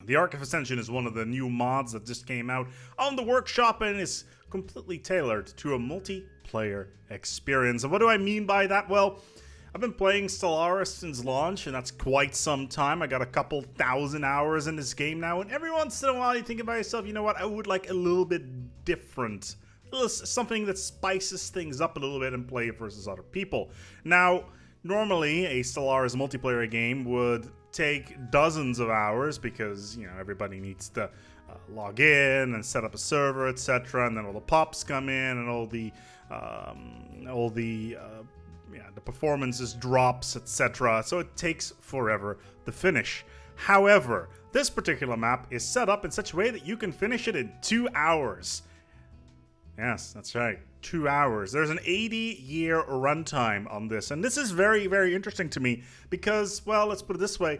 The Ark of Ascension is one of the new mods that just came out on the workshop and is completely tailored to a multiplayer experience. And what do I mean by that? Well, I've been playing Stellaris since launch, and that's quite some time. I got a couple thousand hours in this game now, and every once in a while you think about yourself, you know what, I would like a little bit different. Something that spices things up a little bit and play it versus other people. Now, normally a Stellaris multiplayer game would take dozens of hours because, you know, everybody needs to log in and set up a server, etc., and then all the pops come in and all the performances drops, etc. So it takes forever to finish. However, this particular map is set up in such a way that you can finish it in 2 hours. Yes, that's right. 2 hours. There's an 80-year runtime on this, and this is very, very interesting to me because, well, let's put it this way: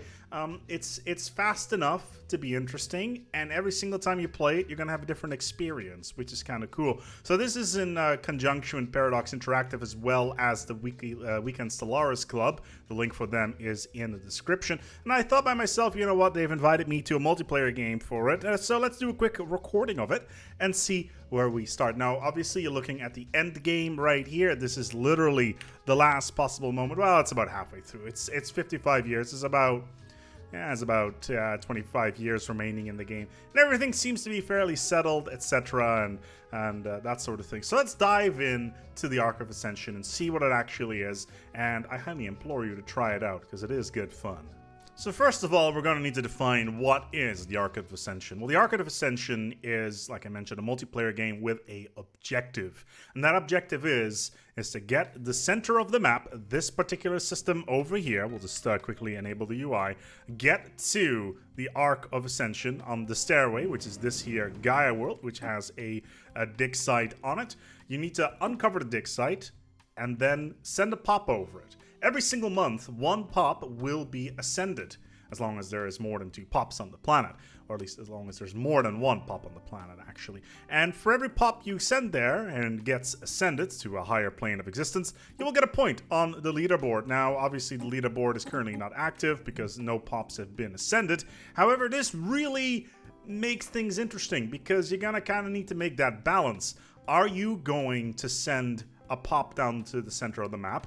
it's fast enough to be interesting, and every single time you play it, you're gonna have a different experience, which is kind of cool. So this is in conjunction with Paradox Interactive as well as the Weekend Stellaris Club. The link for them is in the description. And I thought by myself, you know what? They've invited me to a multiplayer game for it, so let's do a quick recording of it and see where we start. Now, obviously, you're looking at the end game right here. This is literally the last possible moment. Well, it's about halfway through. It's 55 years. It's about 25 years remaining in the game, and everything seems to be fairly settled, etc., and that sort of thing. So let's dive in to the Ark of Ascension and see what it actually is, and I highly implore you to try it out because it is good fun. So first of all, we're going to need to define what is the Ark of Ascension. Well, the Ark of Ascension is, like I mentioned, a multiplayer game with a objective. And that objective is to get the center of the map, this particular system over here. We'll just quickly enable the UI. Get to the Ark of Ascension on the stairway, which is this here Gaia world, which has a dig site on it. You need to uncover the dig site and then send a pop over it. Every single month, one pop will be ascended, as long as there is more than 2 pops on the planet, or at least as long as there's more than 1 pop on the planet, actually. And for every pop you send there and gets ascended to a higher plane of existence, you will get a point on the leaderboard. Now, obviously, the leaderboard is currently not active because no pops have been ascended. However, this really makes things interesting because you're gonna kind of need to make that balance. Are you going to send a pop down to the center of the map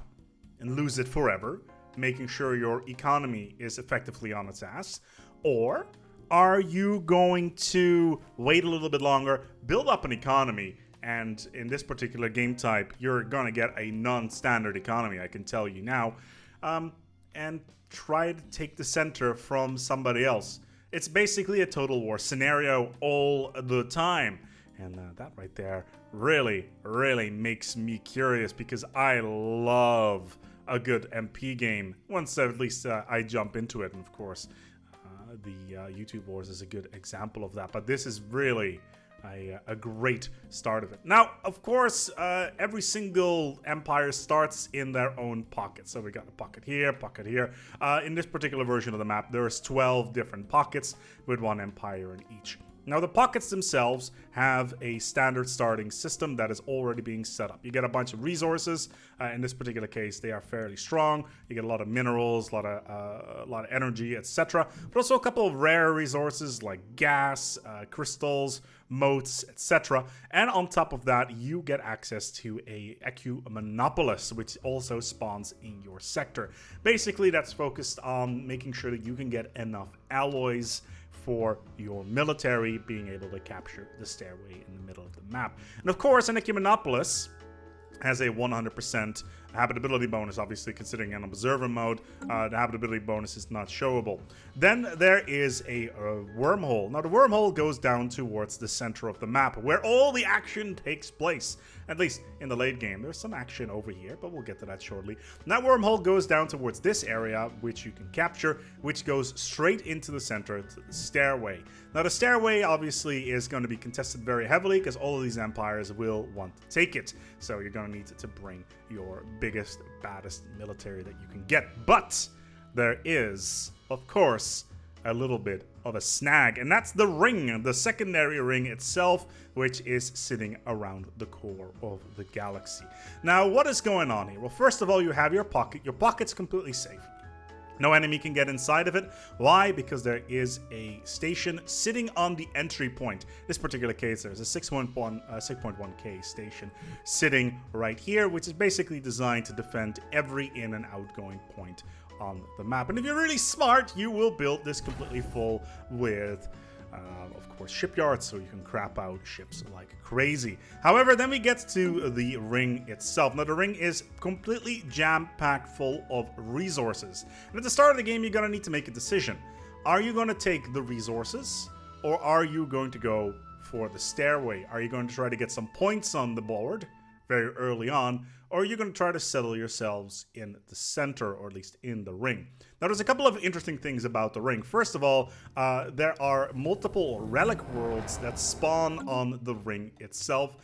and lose it forever, making sure your economy is effectively on its ass? Or are you going to wait a little bit longer, build up an economy, and in this particular game type, you're gonna get a non-standard economy, I can tell you now, and try to take the center from somebody else. It's basically a total war scenario all the time. And that right there really, really makes me curious because I love a good MP game once at least I jump into it. And of course, the YouTube Wars is a good example of that. But this is really a great start of it. Now, of course, every single empire starts in their own pocket. So we got a pocket here, pocket here. In this particular version of the map, there's 12 different pockets with 1 empire in each. Now, the pockets themselves have a standard starting system that is already being set up. You get a bunch of resources. In this particular case, they are fairly strong. You get a lot of minerals, a lot of energy, etc. But also a couple of rare resources like gas, crystals, motes, etc. And on top of that, you get access to a Ecumenopolis, which also spawns in your sector. Basically, that's focused on making sure that you can get enough alloys for your military being able to capture the stairway in the middle of the map. And of course, an Ecumenopolis has a 100% habitability bonus, obviously considering an observer mode, the habitability bonus is not showable. Then there is a wormhole. Now the wormhole goes down towards the center of the map where all the action takes place, at least in the late game. There's some action over here, but we'll get to that shortly. And that wormhole goes down towards this area, which you can capture, which goes straight into the center, to the stairway. Now the stairway obviously is going to be contested very heavily because all of these empires will want to take it. So you're going to need to bring your biggest, baddest military that you can get. But there is, of course, a little bit of a snag, and that's the ring, the secondary ring itself, which is sitting around the core of the galaxy. Now, what is going on here? Well, first of all, you have your pocket. Your pocket's completely safe. No enemy can get inside of it. Why? Because there is a station sitting on the entry point. In this particular case, there's a 6.1K station sitting right here, which is basically designed to defend every in and outgoing point on the map. And if you're really smart, you will build this completely full with of course, shipyards, so you can crap out ships like crazy. However, then we get to the ring itself. Now, the ring is completely jam-packed full of resources. And at the start of the game, you're going to need to make a decision. Are you going to take the resources, or are you going to go for the stairway? Are you going to try to get some points on the board very early on, or are you going to try to settle yourselves in the center, or at least in the ring? Now, there's a couple of interesting things about the ring. First of all, there are multiple relic worlds that spawn on the ring itself.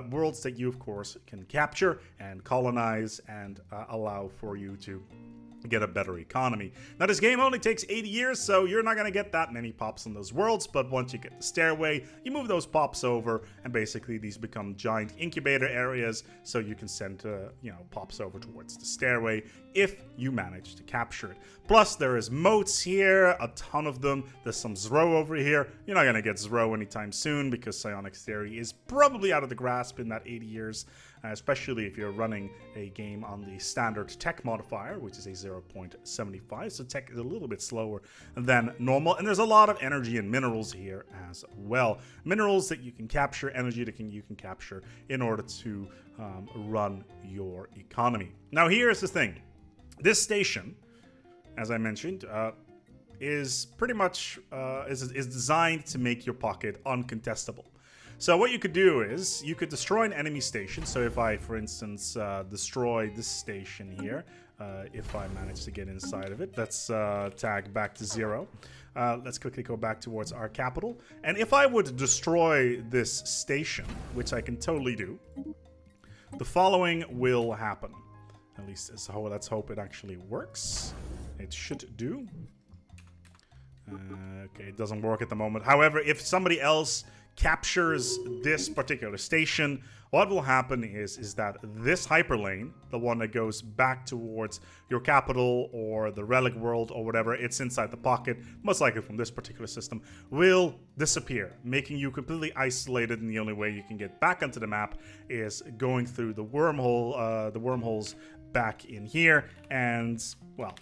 Worlds that you, of course, can capture and colonize and allow for you to get a better economy. Now, this game only takes 80 years, so you're not going to get that many pops on those worlds, but once you get the stairway, you move those pops over, and basically these become giant incubator areas, so you can send pops over towards the stairway if you manage to capture it. Plus, there is moats here, a ton of them. There's some Zro over here. You're not going to get Zro anytime soon, because psionics theory is probably out of the grasp in that 80 years, especially if you're running a game on the standard tech modifier, which is a 0.75, so tech is a little bit slower than normal. And there's a lot of energy and minerals here as well. Minerals that you can capture, energy that you can capture in order to run your economy. Now, here's the thing. This station, as I mentioned, is pretty much is designed to make your pocket uncontestable. So what you could do is you could destroy an enemy station. So if I, for instance, destroy this station here, if I manage to get inside of it, let's tag back to 0. Let's quickly go back towards our capital. And if I would destroy this station, which I can totally do, the following will happen. At least let's hope it actually works. It should do. Okay, it doesn't work at the moment. However, if somebody else captures this particular station, what will happen is that this hyperlane, the one that goes back towards your capital or the relic world or whatever, it's inside the pocket, most likely from this particular system, will disappear, making you completely isolated, and the only way you can get back onto the map is going through the wormholes back in here and, well,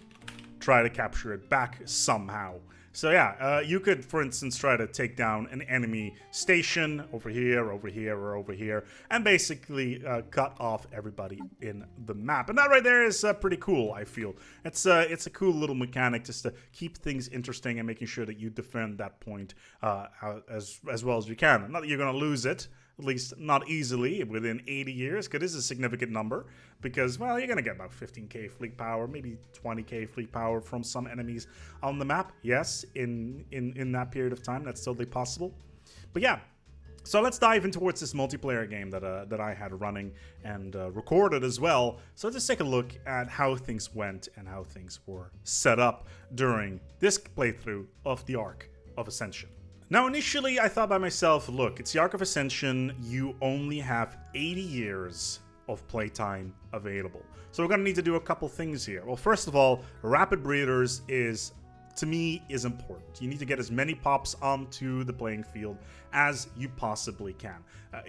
try to capture it back somehow. So yeah, you could, for instance, try to take down an enemy station over here, or over here, and basically cut off everybody in the map. And that right there is pretty cool, I feel. It's a cool little mechanic just to keep things interesting and making sure that you defend that point as well as you can. Not that you're going to lose it, at least not easily within 80 years, because this is a significant number, because, well, you're going to get about 15k fleet power, maybe 20k fleet power from some enemies on the map. Yes, in that period of time, that's totally possible. But yeah, so let's dive in towards this multiplayer game that I had running and recorded as well. So let's take a look at how things went and how things were set up during this playthrough of the Ark of Ascension. Now, initially, I thought by myself, look, it's the Ark of Ascension. You only have 80 years of playtime available. So we're going to need to do a couple things here. Well, first of all, rapid breeders to me, is important. You need to get as many pops onto the playing field as you possibly can.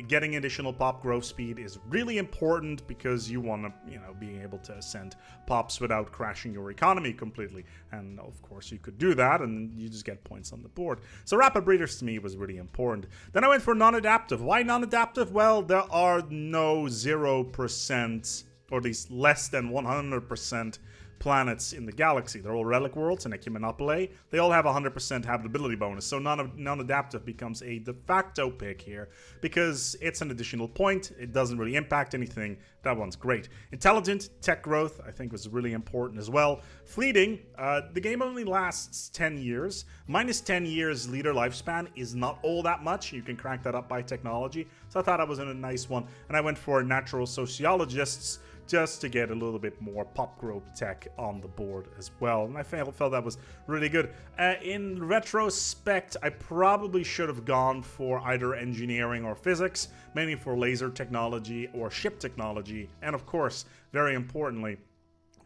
Getting additional pop growth speed is really important because you want to, being able to send pops without crashing your economy completely. And of course, you could do that, and you just get points on the board. So rapid breeders to me was really important. Then I went for non-adaptive. Why non-adaptive? Well, there are no 0%, or at least less than 100% planets in the galaxy. They're all relic worlds and Ecumenopolae. They all have 100% habitability bonus, so non-adaptive becomes a de facto pick here because it's an additional point. It doesn't really impact anything. That one's great. Intelligent tech growth, I think, was really important as well. Fleeting, the game only lasts 10 years. Minus 10 years leader lifespan is not all that much. You can crank that up by technology, so I thought that was a nice one. And I went for natural sociologists, just to get a little bit more pop growth tech on the board as well. And I felt that was really good. In retrospect, I probably should have gone for either engineering or physics, mainly for laser technology or ship technology, and of course, very importantly,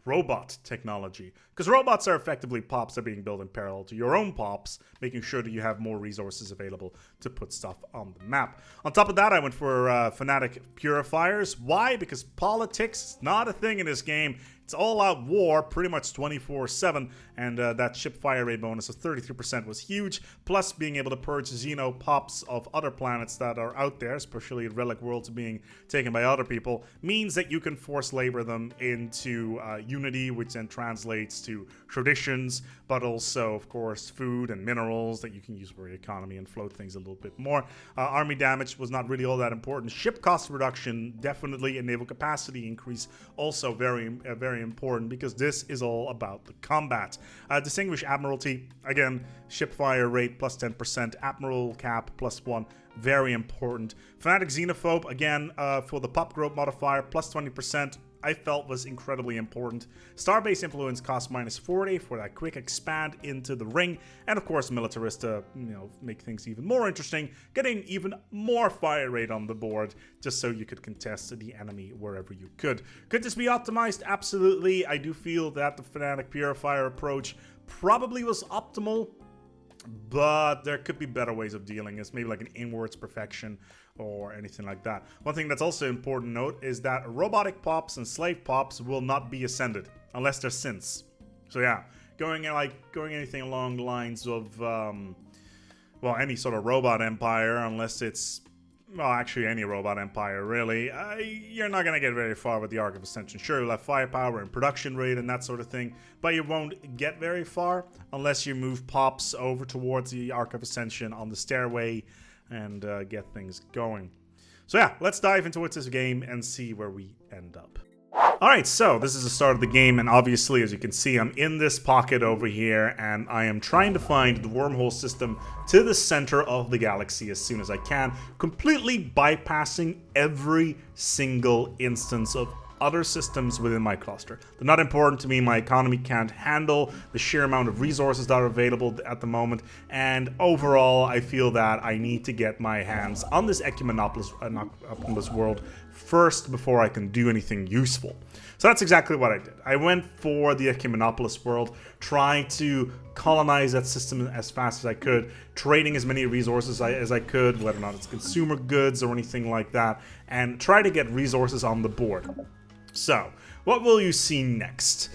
robot technology, because robots are effectively pops that are being built in parallel to your own pops, making sure that you have more resources available to put stuff on the map. On top of that, I went for fanatic purifiers. Why? Because politics is not a thing in this game. It's all out war pretty much 24/7, and that ship fire rate bonus of 33% was huge, plus being able to purge Xeno pops of other planets that are out there, especially relic worlds being taken by other people, means that you can force labor them into unity, which then translates to traditions, but also, of course, food and minerals that you can use for your economy and float things a little bit more. Army damage was not really all that important. Ship cost reduction, definitely, and naval capacity increase, also very important, because this is all about the combat. Distinguished Admiralty, again, ship fire rate plus 10%, Admiral cap plus 1, very important. Fanatic Xenophobe, again, for the pop growth modifier, plus 20%, I felt was incredibly important. Starbase Influence cost minus 40 for that quick expand into the ring, and of course Militarist to make things even more interesting, getting even more fire rate on the board, just so you could contest the enemy wherever you could. Could this be optimized? Absolutely. I do feel that the Fanatic Purifier approach probably was optimal, but there could be better ways of dealing this, maybe like an inwards perfection or anything like that. One thing that's also important to note is that robotic pops and slave pops will not be ascended unless they're synths. So yeah, going anything along the lines of well, any sort of robot empire, unless it's, well, actually any robot empire really, you're not going to get very far with the Ark of Ascension. Sure, you'll have firepower and production rate and that sort of thing, but you won't get very far unless you move pops over towards the Ark of Ascension on the stairway and get things going. So yeah, let's dive into what's this game and see where we end up. Alright, so this is the start of the game, and obviously, as you can see, I'm in this pocket over here, and I am trying to find the wormhole system to the center of the galaxy as soon as I can, completely bypassing every single instance of other systems within my cluster. They're not important to me. My economy can't handle the sheer amount of resources that are available at the moment, and overall I feel that I need to get my hands on this Ecumenopolis world first before I can do anything useful. So that's exactly what I did. I went for the Ecumenopolis world, trying to colonize that system as fast as I could, trading as many resources as I could, whether or not it's consumer goods or anything like that, and try to get resources on the board. So, what will you see next?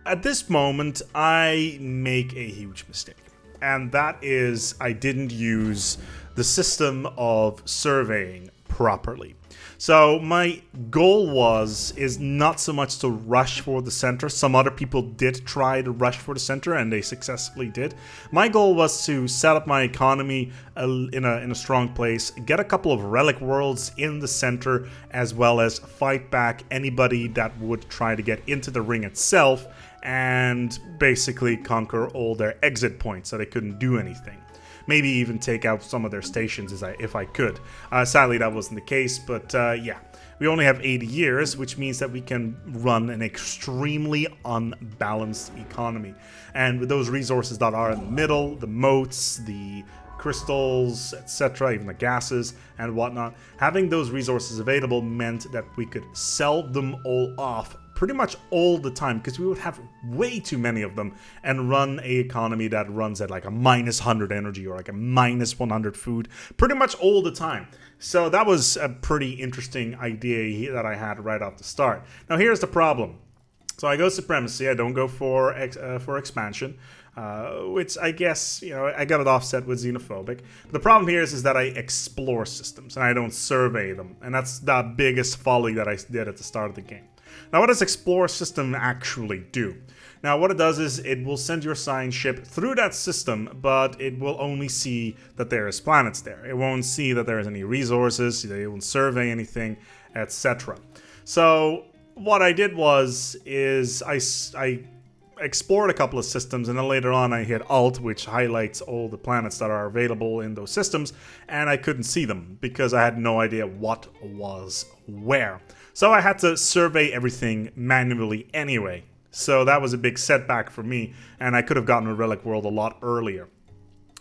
At this moment, I make a huge mistake, and that is I didn't use the system of surveying properly. So my goal is not so much to rush for the center. Some other people did try to rush for the center, and they successfully did. My goal was to set up my economy in a strong place, get a couple of relic worlds in the center, as well as fight back anybody that would try to get into the ring itself, and basically conquer all their exit points so they couldn't do anything. Maybe even take out some of their stations if I could. Sadly, that wasn't the case, but yeah. We only have 80 years, which means that we can run an extremely unbalanced economy. And with those resources that are in the middle, the moats, the crystals, etc., even the gases and whatnot, having those resources available meant that we could sell them all off pretty much all the time, because we would have way too many of them and run a economy that runs at like a minus 100 energy or like a minus 100 food pretty much all the time. So that was a pretty interesting idea that I had right off the start. Now here's the problem. So I go supremacy, I don't go for expansion, which I guess, I got it offset with xenophobic. But the problem here is that I explore systems and I don't survey them, and that's the biggest folly that I did at the start of the game. Now, what does Explore System actually do? Now, what it does is it will send your science ship through that system, but it will only see that there is planets there. It won't see that there is any resources, it won't survey anything, etc. So, what I did is I explored a couple of systems, and then later on I hit Alt, which highlights all the planets that are available in those systems, and I couldn't see them because I had no idea what was where. So I had to survey everything manually anyway. So that was a big setback for me, and I could have gotten a relic world a lot earlier.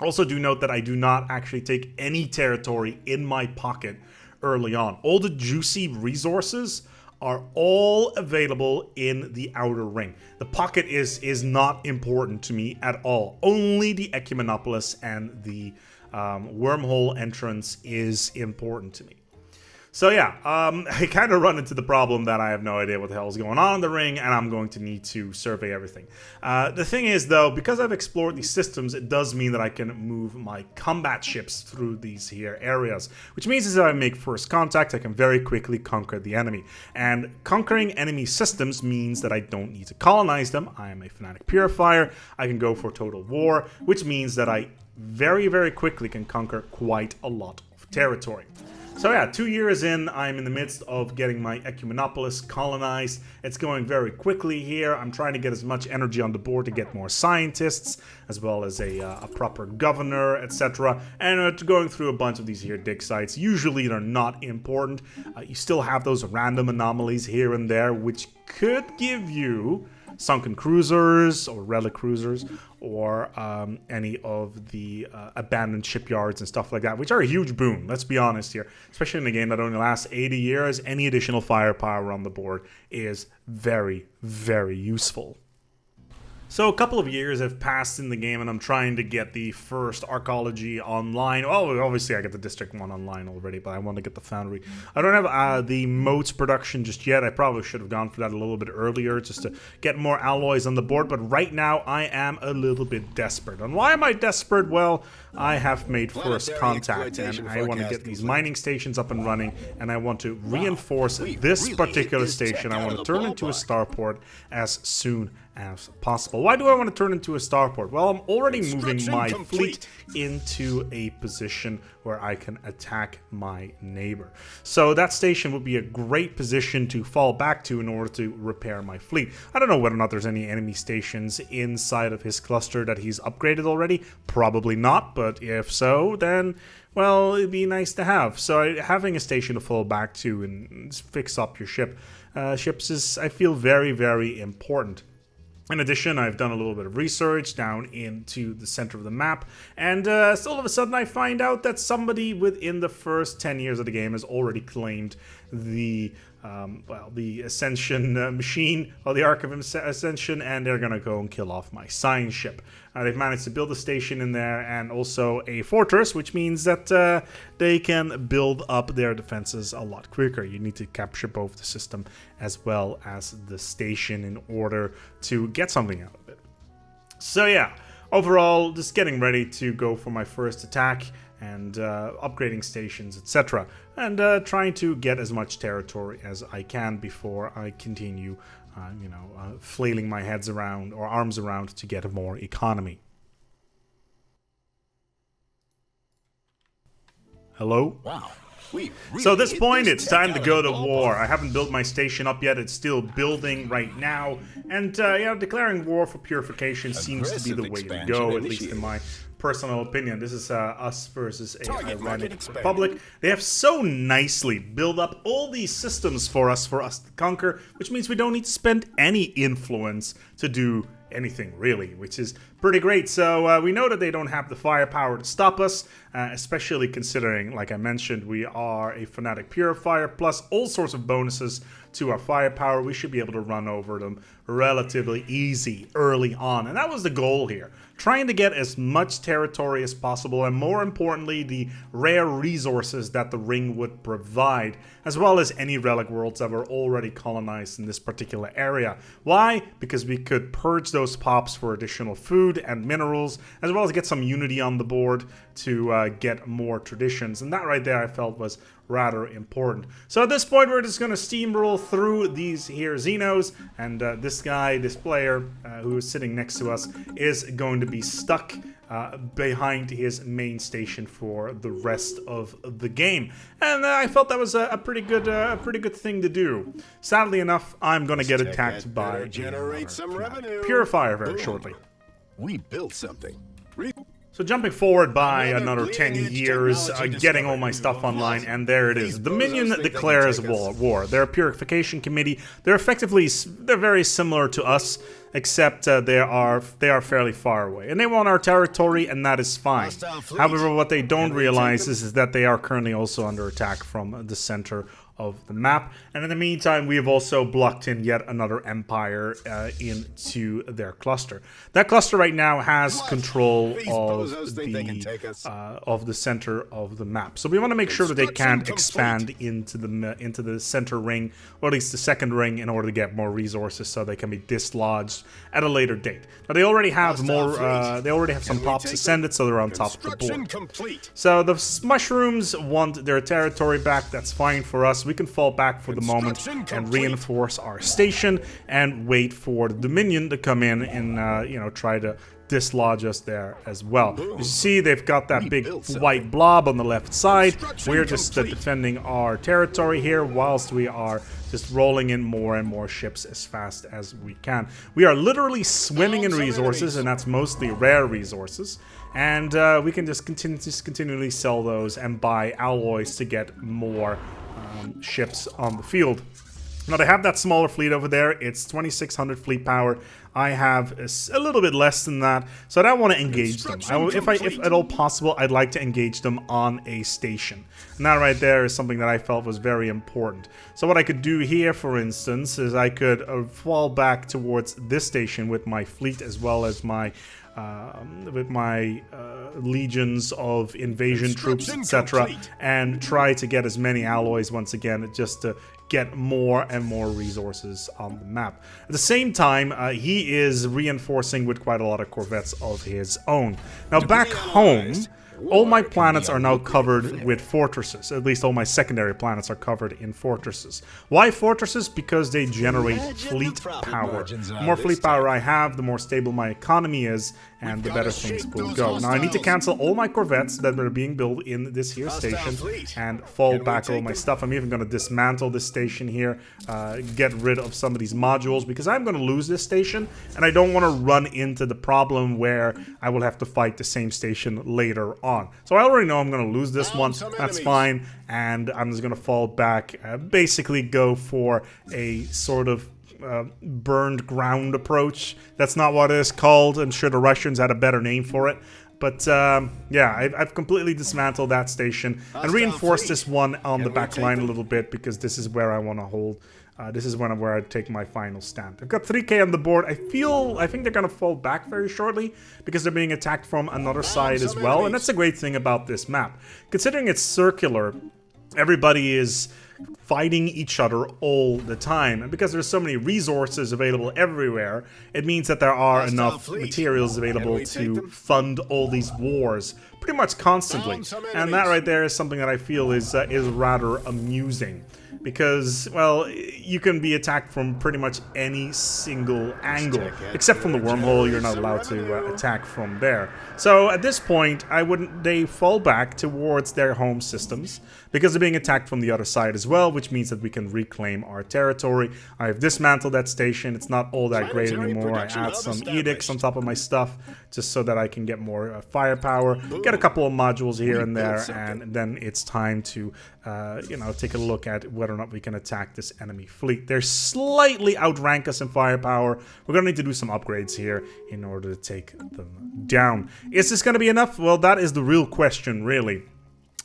Also do note that I do not actually take any territory in my pocket early on. All the juicy resources are all available in the outer ring. The pocket is not important to me at all. Only the Ecumenopolis and the wormhole entrance is important to me. So yeah, I kind of run into the problem that I have no idea what the hell is going on in the ring, and I'm going to need to survey everything. The thing is, though, because I've explored these systems, it does mean that I can move my combat ships through these here areas, which means is that I make first contact, I can very quickly conquer the enemy. And conquering enemy systems means that I don't need to colonize them. I am a fanatic purifier. I can go for total war, which means that I very, very quickly can conquer quite a lot of territory. So yeah, 2 years in, I'm in the midst of getting my Ecumenopolis colonized. It's going very quickly here. I'm trying to get as much energy on the board to get more scientists, as well as a proper governor, etc. And going through a bunch of these here dig sites. Usually they're not important. You still have those random anomalies here and there, which could give you sunken cruisers or relic cruisers, or any of the abandoned shipyards and stuff like that, which are a huge boon, let's be honest here. Especially in a game that only lasts 80 years, any additional firepower on the board is very, very useful. So a couple of years have passed in the game, and I'm trying to get the first archaeology online. Oh, obviously I get the District 1 online already, but I want to get the Foundry. I don't have the motes production just yet. I probably should have gone for that a little bit earlier just to get more alloys on the board, but right now I am a little bit desperate. And why am I desperate? Well, I have made first contact, and I want to get these mining stations up and running, and I want to reinforce this particular station. I want to turn into a starport as soon as possible. Why do I want to turn into a starport? Well, I'm already moving my fleet into a position where I can attack my neighbor. So that station would be a great position to fall back to in order to repair my fleet. I don't know whether or not there's any enemy stations inside of his cluster that he's upgraded already. Probably not, but if so, then, well, it'd be nice to have. So having a station to fall back to and fix up your ships is, I feel, very, very important. In addition, I've done a little bit of research down into the center of the map, and all of a sudden I find out that somebody within the first 10 years of the game has already claimed the Ascension machine, or the Ark of Ascension, and they're gonna go and kill off my science ship. They've managed to build a station in there and also a fortress, which means that they can build up their defenses a lot quicker. You need to capture both the system as well as the station in order to get something out of it. So yeah, overall, just getting ready to go for my first attack and upgrading stations, etc. And trying to get as much territory as I can before I continue flailing my heads around or arms around to get more economy. Hello? Wow. So at this point, it's time to go to war. I haven't built my station up yet. It's still building right now. And, declaring war for purification seems to be the way to go, at least in my personal opinion. This is us versus a Iranian Republic. They have so nicely built up all these systems for us to conquer, which means we don't need to spend any influence to do anything really, which is pretty great. So we know that they don't have the firepower to stop us, especially considering, like I mentioned, we are a fanatic purifier plus all sorts of bonuses to our firepower. We should be able to run over them relatively easy early on, and that was the goal here, trying to get as much territory as possible, and more importantly, the rare resources that the ring would provide, as well as any relic worlds that were already colonized in this particular area. Why? Because we could purge those pops for additional food and minerals, as well as get some unity on the board to get more traditions, and that right there I felt was rather important. So at this point, we're just going to steamroll through these here Xenos, and this player who is sitting next to us is going to be stuck behind his main station for the rest of the game, and I felt that was a pretty good thing to do. Sadly enough, I'm going to get attacked by generate some revenue. Purifier very shortly. We built something. So jumping forward by another 10 years, getting all my stuff online, and there it is. The Dominion declares war. They're a purification committee. They're very similar to us. except they are fairly far away. And they want our territory, and that is fine. However, what they don't realize is that they are currently also under attack from the center of the map, and in the meantime we have also blocked in yet another empire into their cluster. That cluster right now has control of the center of the map, so we want to make sure that they can't expand into the center ring, or at least the second ring, in order to get more resources so they can be dislodged at a later date. Now they already have more they already have some pops ascended, so they're on top of the board. So the mushrooms want their territory back. That's fine for us. We can fall back for the moment and reinforce our station and wait for the Dominion to come in and, you know, try to dislodge us there as well. You see, they've got that big white blob on the left side. We're just defending our territory here whilst we are just rolling in more and more ships as fast as we can. We are literally swimming in resources, and that's mostly rare resources. And we can just continually sell those and buy alloys to get more ships on the field. Now they have that smaller fleet over there. It's 2600 fleet power. I have a little bit less than that, so I don't want to engage them. If at all possible, I'd like to engage them on a station. And that right there is something that I felt was very important. So what I could do here, for instance, is I could fall back towards this station with my fleet as well as my legions of invasion troops, etc., and try to get as many alloys once again, just to get more and more resources on the map. At the same time, he is reinforcing with quite a lot of corvettes of his own. Now back home, all my planets are now covered with fortresses. At least all my secondary planets are covered in fortresses. Why fortresses? Because they generate fleet power. The more fleet power I have, the more stable my economy is, and the better things will go. Now I need to cancel all my corvettes that are being built in this here station and fall back all my stuff. I'm even going to dismantle this station here, get rid of some of these modules, because I'm going to lose this station, and I don't want to run into the problem where I will have to fight the same station later on. So I already know I'm going to lose this one. That's fine, and I'm just going to fall back, basically go for a sort of burned ground approach. That's not what it is called. I'm sure the Russians had a better name for it. But yeah, I've completely dismantled that station and reinforced this one on the back line a little bit, because this is where I want to hold. This is where I take my final stand. I've got 3k on the board. I think they're going to fall back very shortly because they're being attacked from another side as well. And that's a great thing about this map. Considering it's circular, everybody is fighting each other all the time, and because there's so many resources available everywhere, it means that there are enough materials available to fund all these wars pretty much constantly. And that right there is something that I feel is rather amusing, because, well, you can be attacked from pretty much any single angle, except from the wormhole. You're not allowed to attack from there. So at this point, they fall back towards their home systems, because they're being attacked from the other side as well, which means that we can reclaim our territory. I've dismantled that station. It's not all that great anymore. I add some edicts on top of my stuff, just so that I can get more firepower, get a couple of modules here and there, and then it's time to, you know, take a look at whether or not we can attack this enemy fleet. They're slightly outrank us in firepower. We're going to need to do some upgrades here in order to take them down. Is this going to be enough? Well, that is the real question, really.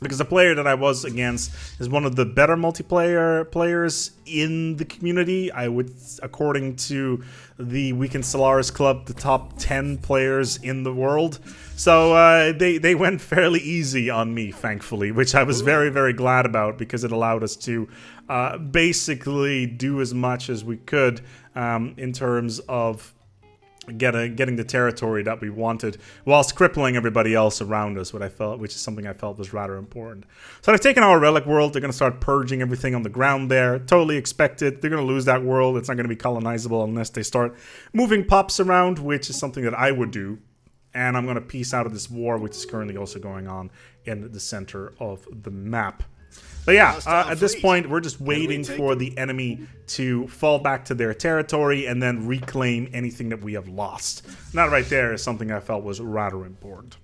Because the player that I was against is one of the better multiplayer players in the community. I would, according to the Weekend Stellaris Club, the top 10 players in the world. So they went fairly easy on me, thankfully, which I was very, very glad about, because it allowed us to basically do as much as we could in terms of getting the territory that we wanted, whilst crippling everybody else around us, which is something I felt was rather important. So they've taken our relic world. They're going to start purging everything on the ground there. Totally expected. They're going to lose that world. It's not going to be colonizable unless they start moving pops around, which is something that I would do. And I'm going to peace out of this war, which is currently also going on in the center of the map. But yeah, at this point, we're just waiting for the enemy to fall back to their territory and then reclaim anything that we have lost. And that right there is something I felt was rather important.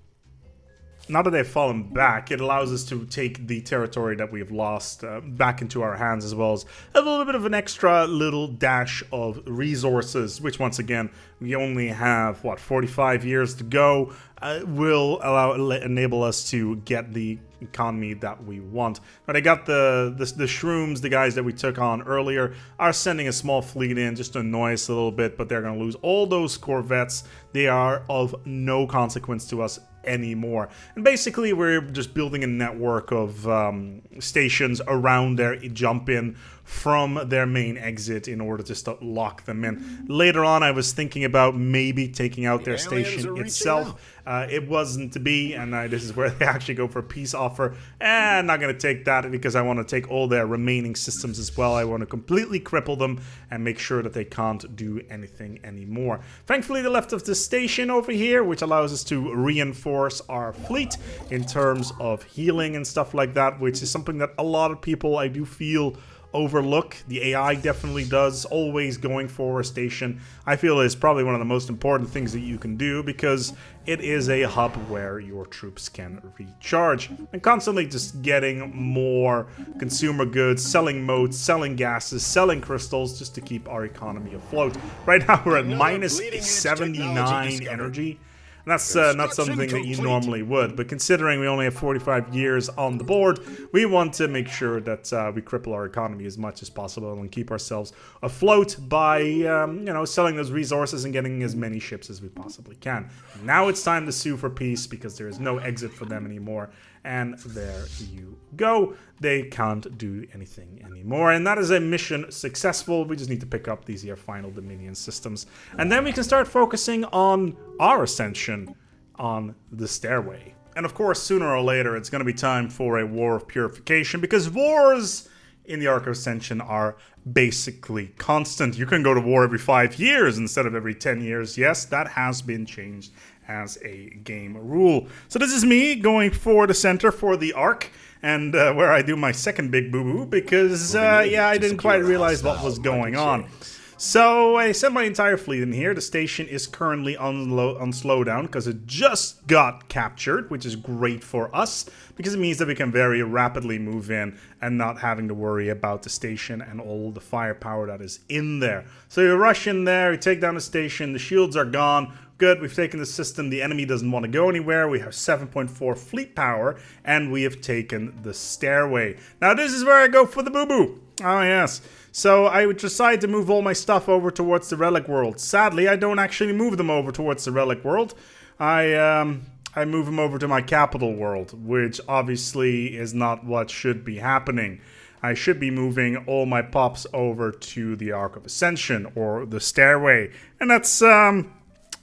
now that they've fallen back, it allows us to take the territory that we've lost back into our hands, as well as a little bit of an extra little dash of resources, which once again, we only have, what, 45 years to go, will enable us to get the economy that we want. But I got the shrooms, the guys that we took on earlier, are sending a small fleet in just to annoy us a little bit, but they're going to lose all those corvettes. They are of no consequence to us anymore. And basically we're just building a network of stations around their jump in from their main exit in order to lock them in. Later on I was thinking about maybe taking out their station itself. It wasn't to be, and this is where they actually go for a peace offer. And I'm not going to take that because I want to take all their remaining systems as well. I want to completely cripple them and make sure that they can't do anything anymore. Thankfully they left us the station over here, which allows us to reinforce our fleet in terms of healing and stuff like that, which is something that a lot of people, I do feel, overlook. The AI definitely does. Always going for a station, I feel, is probably one of the most important things that you can do, because it is a hub where your troops can recharge. And constantly just getting more consumer goods, selling motes, selling gases, selling crystals, just to keep our economy afloat. Right now we're at minus 79 energy. And that's not something that you normally would, but considering we only have 45 years on the board, we want to make sure that we cripple our economy as much as possible and keep ourselves afloat by, you know, selling those resources and getting as many ships as we possibly can. Now it's time to sue for peace, because there is no exit for them anymore. And there you go. They can't do anything anymore. And that is a mission successful. We just need to pick up these here final Dominion systems. And then we can start focusing on our ascension on the stairway. And of course, sooner or later, it's going to be time for a war of purification, because wars in the Ark of Ascension are basically constant. You can go to war every 5 years instead of every 10 years. Yes, that has been changed as a game rule. So this is me going for the center for the Ark, and where I do my second big boo-boo, because yeah, I didn't quite realize what was going on. So I sent my entire fleet in here. The station is currently on slowdown because it just got captured, which is great for us because it means that we can very rapidly move in and not having to worry about the station and all the firepower that is in there. So you rush in there, you take down the station, the shields are gone. Good, we've taken the system, the enemy doesn't want to go anywhere, we have 7.4 fleet power, and we have taken the stairway. Now this is where I go for the boo-boo. Oh yes. So I would decide to move all my stuff over towards the relic world. Sadly, I don't actually move them over towards the relic world. I move them over to my capital world, which obviously is not what should be happening. I should be moving all my pops over to the Ark of Ascension, or the stairway. And that's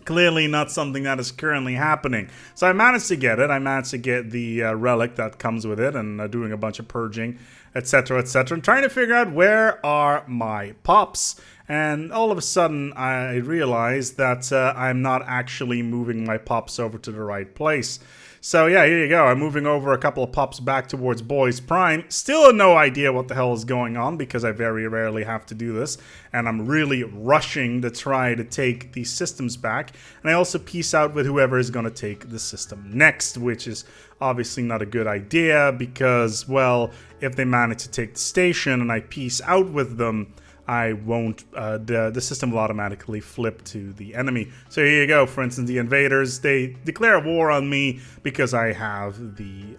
clearly not something that is currently happening. So I managed to get it. I managed to get the relic that comes with it, and doing a bunch of purging, etc., etc. I'm trying to figure out where are my pops. And all of a sudden, I realized that I'm not actually moving my pops over to the right place. So yeah, here you go. I'm moving over a couple of pops back towards Boys Prime. Still no idea what the hell is going on, because I very rarely have to do this. And I'm really rushing to try to take these systems back. And I also peace out with whoever is going to take the system next, which is obviously not a good idea, because, well, if they manage to take the station and I peace out with them, I won't, the system will automatically flip to the enemy. So here you go. For instance, the invaders, they declare war on me because I have the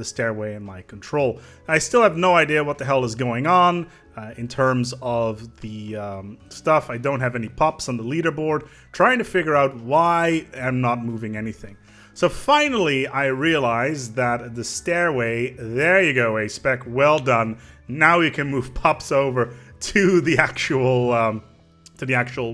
stairway in my control. I still have no idea what the hell is going on in terms of the stuff. I don't have any pops on the leaderboard. Trying to figure out why I'm not moving anything. So finally, I realized that the stairway, there you go, ASpec, well done. Now you can move pops over to the actual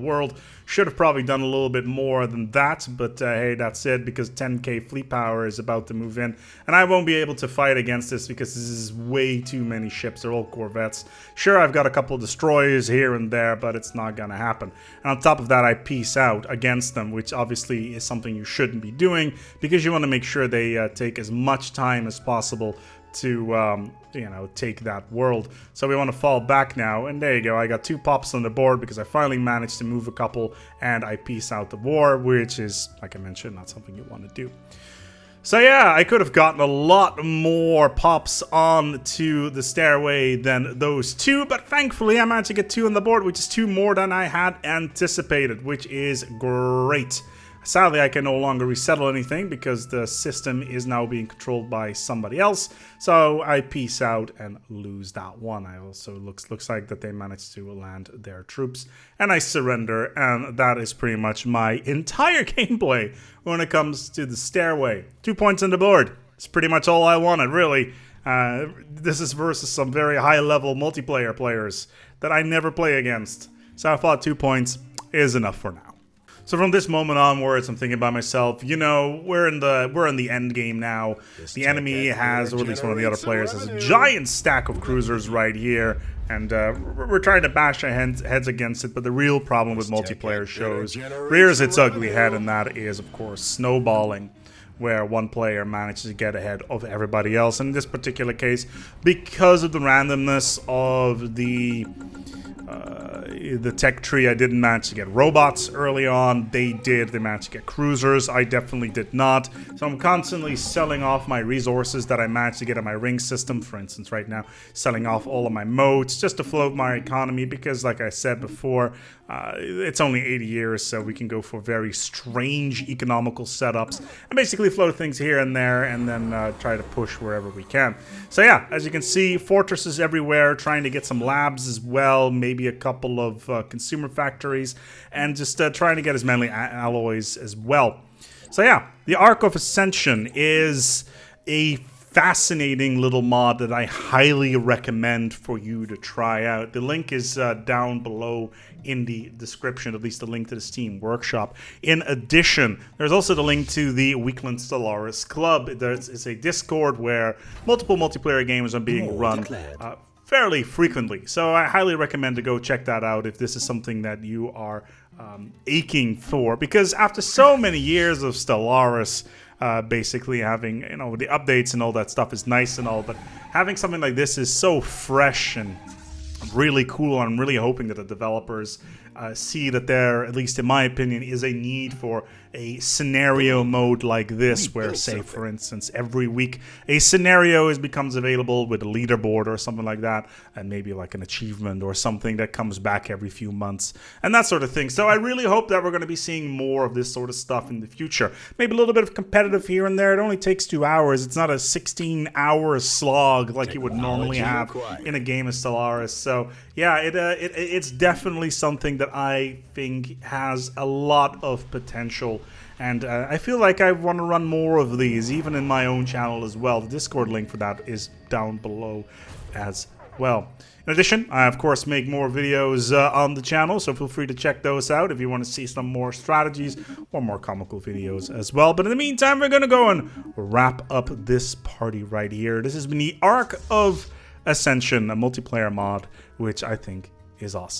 world. Should have probably done a little bit more than that, but hey, that's it, because 10k fleet power is about to move in, and I won't be able to fight against this because this is way too many ships. They're all corvettes. Sure, I've got a couple of destroyers here and there, but it's not gonna happen. And on top of that, I peace out against them, which obviously is something you shouldn't be doing, because you want to make sure they take as much time as possible to you know, take that world. So we want to fall back now, and there you go. I got 2 pops on the board because I finally managed to move a couple, and I peace out the war, which is, like I mentioned, not something you want to do. So yeah, I could have gotten a lot more pops on to the stairway than those two, but thankfully I managed to get 2 on the board, which is 2 more than I had anticipated, which is great. Sadly, I can no longer resettle anything because the system is now being controlled by somebody else. So I peace out and lose that one. I also looks like that they managed to land their troops and I surrender. And that is pretty much my entire gameplay when it comes to the stairway. 2 points on the board. It's pretty much all I wanted, really. This is versus some very high-level multiplayer players that I never play against. So I thought 2 points is enough for now. So from this moment onwards, I'm thinking about myself, you know, we're in the end game now. The enemy has, or at least one of the other players, has a giant stack of cruisers right here. And we're trying to bash our heads against it, but the real problem with multiplayer shows rears its ugly head, and that is, of course, snowballing, where one player manages to get ahead of everybody else. And in this particular case, because of the randomness of the tech tree, I didn't manage to get robots early on. They managed to get cruisers. I definitely did not. So I'm constantly selling off my resources that I managed to get in my ring system. For instance, right now, selling off all of my moats just to float my economy because, like I said before, it's only 80 years, so we can go for very strange economical setups and basically float things here and there and then try to push wherever we can. So yeah, as you can see, fortresses everywhere, trying to get some labs as well, maybe a couple of consumer factories, and just trying to get as many alloys as well. So yeah, the Ark of Ascension is a fascinating little mod that I highly recommend for you to try out. The link is down below in the description, at least the link to the Steamworkshop. In addition, there's also the link to the Weekland Stellaris Club. It's a Discord where multiple multiplayer games are being run fairly frequently. So I highly recommend to go check that out if this is something that you are aching for. Because after so many years of Stellaris, basically having, you know, the updates and all that stuff is nice and all, but having something like this is so fresh and really cool. I'm really hoping that the developers see that there, at least in my opinion, is a need for a scenario mode like this, where, say, for instance, every week a scenario becomes available with a leaderboard or something like that, and maybe like an achievement or something that comes back every few months and that sort of thing. So I really hope that we're going to be seeing more of this sort of stuff in the future. Maybe a little bit of competitive here and there. It only takes 2 hours. It's not a 16-hour slog like you would normally have in a game of Stellaris. So yeah, it's definitely something that I think has a lot of potential. And I feel like I want to run more of these, even in my own channel as well. The Discord link for that is down below as well. In addition, I of course make more videos on the channel, so feel free to check those out if you want to see some more strategies or more comical videos as well. But in the meantime, we're going to go and wrap up this party right here. This has been the Ark of Ascension, a multiplayer mod, which I think is awesome.